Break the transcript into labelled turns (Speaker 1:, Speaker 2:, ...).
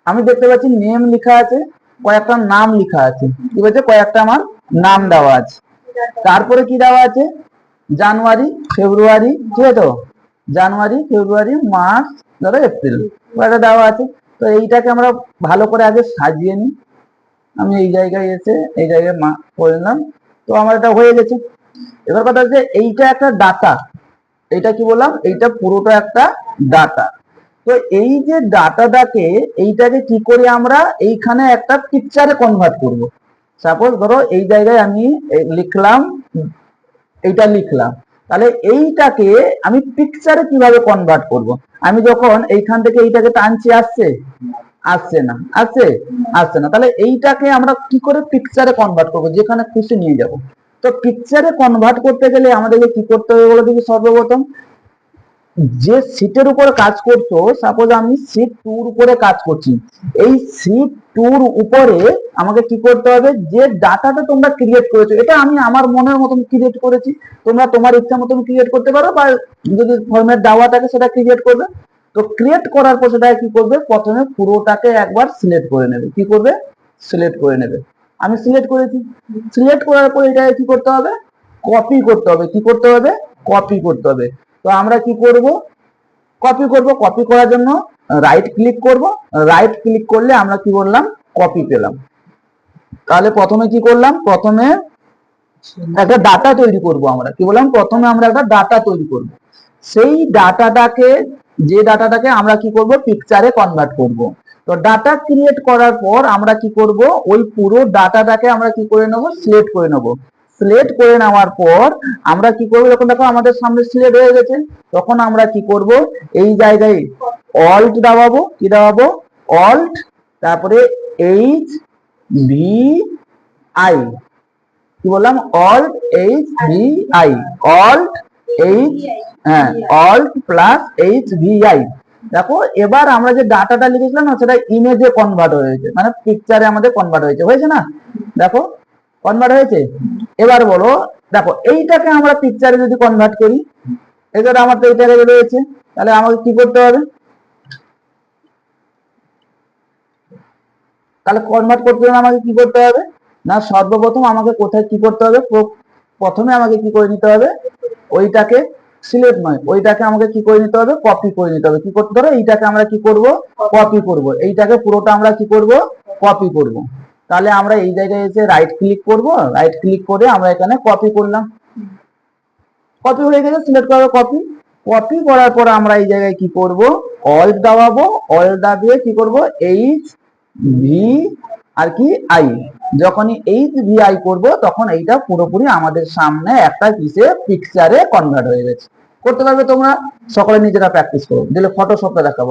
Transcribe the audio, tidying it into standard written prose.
Speaker 1: আমি দেখতে পাচ্ছি নেম লেখা আছে, কয়েকটা নাম লেখা আছে, কি বলছে কয়েকটা আমার নাম দেওয়া আছে। তারপরে কি দেওয়া আছে, জানুয়ারি ফেব্রুয়ারি, ঠিক আছে তো, জানুয়ারি ফেব্রুয়ারি মার্চ ধরো এপ্রিল, কয়েকটা দেওয়া আছে। তো এইটাকে আমরা ভালো করে আগে সাজিয়ে নিই। আমি এই জায়গায় এসে এই জায়গায় করে নিলাম। তো আমার এটা হয়ে গেছে। এবার কথা হচ্ছে এইটা একটা ডাটা, এটা কি বললাম, এইটা পুরোটা একটা ডাটা। তো এই যে ডাটাটাকে, এইটাকে কি করে আমরা এইখানে একটা পিকচারে কনভার্ট করব। সাপোজ ধরো এই জায়গায় আমি লিখলাম, এইটা লিখলাম, তাহলে এইটাকে আমি পিকচারে কিভাবে কনভার্ট করব। আমি যখন এইখান থেকে এইটাকে টানছি, আসছে আসছে না, আসছে আসছে না, তাহলে এইটাকে আমরা কি করে পিকচারে কনভার্ট করব, যেখানে খুশি নিয়ে যাব। তো পিকচারে কনভার্ট করতে গেলে আমাদেরকে কি করতে হবে বলে দেখি। সর্বপ্রথম যে সিটের উপরে কাজ করছো, সাপোজ আমি সিট 2 এর উপরে কাজ করছি, এই সিট 2 এর উপরে আমাকে কি করতে হবে, যে ডাটাটা তোমরা ক্রিয়েট করেছো, এটা আমি আমার মনের মতন ক্রিয়েট করেছি, তোমরা তোমার ইচ্ছা মতন ক্রিয়েট করতে পারো, বা যদি ফরম্যাট দেওয়া থাকে সেটা ক্রিয়েট করবে। তো ক্রিয়েট করার পর সেটা কি করবে, প্রথমে পুরোটাকে একবার সিলেক্ট করে নেবে। কি করবে, সিলেক্ট করে নেবে। আমি সিলেক্ট করেছি, সিলেক্ট করার পর এটাকে কি করতে হবে, কপি করতে হবে। কি করতে হবে, কপি করতে হবে। তো আমরা কি করব, কপি করব। কপি করার জন্য রাইট ক্লিক করব, রাইট ক্লিক করলে আমরা কি করলাম, কপি পেলাম। তাহলে প্রথমে কি করলাম, প্রথমে একটা ডাটা তৈরি করব। আমরা কি বললাম, প্রথমে আমরা একটা ডাটা তৈরি করব। সেই ডাটাটাকে, যে ডাটাটাকে আমরা কি করব, পিকচারে কনভার্ট করব। তো ডাটা ক্রিয়েট করার পর আমরা কি করব, ওই পুরো ডাটাটাকে আমরা কি করে নেব, সিলেক্ট করে নেব। সিলেক্ট করে নেওয়ার পর আমরা কি করব, যখন দেখো আমাদের সামনে সিলেক্ট হয়ে গেছে, তখন আমরা কি করব, এই জায়গায় অল্ট দাবাবো। কি দাবাবো, অল্ট, তারপরে এইচ ভি আই, কি বললাম, alt H V I, alt H, হ্যাঁ, alt plus H V I. দেখো এবার আমরা যে ডাটাটা লিখেছিলাম না, সেটা ইমেজে কনভার্ট হয়েছে, মানে পিকচারে আমাদের কনভার্ট হয়েছে, হয়েছে না, দেখো কনভার্ট হয়েছে। এবার বলো, দেখো এইটাকে আমরা পিকচারে যদি কনভার্ট করি, এবার আমার তো এইটা রয়েছে, তাহলে আমাকে কি করতে হবে, তাহলে কনভার্ট করতে হলে আমাকে কি করতে হবে না, সর্বপ্রথম আমাকে কোথায় কি করতে হবে, প্রথমে আমাকে কি করে নিতে হবে, ওইটাকে সিলেক্ট নয়, ওইটাকে আমাকে কি করে নিতে হবে, কপি করে নিতে হবে। কি করতে হবে, এইটাকে আমরা কি করব, কপি করব। এইটাকে পুরোটা আমরা কি করব, কপি করব। তাহলে আমরা এই জায়গায় এসে রাইট ক্লিক করব, রাইট ক্লিক করে আমরা এখানে কপি করলাম। কপি হয়ে গেছে, সিলেক্ট করবো কপি। কপি করার পর আমরা এই জায়গায় কি করব, অল্ট দাবাবো, অল্ট দাবিয়ে কি করব, এইচ ভি আর কি আই। যখনই এইচ ভি আই করবো, তখন এইটা পুরোপুরি আমাদের সামনে একটা কিসে, পিকচারে কনভার্ট হয়ে গেছে। করতে পারবে তোমরা, সকলে নিজেরা প্র্যাকটিস করো, দিলে ফটোশপটা দেখাবো।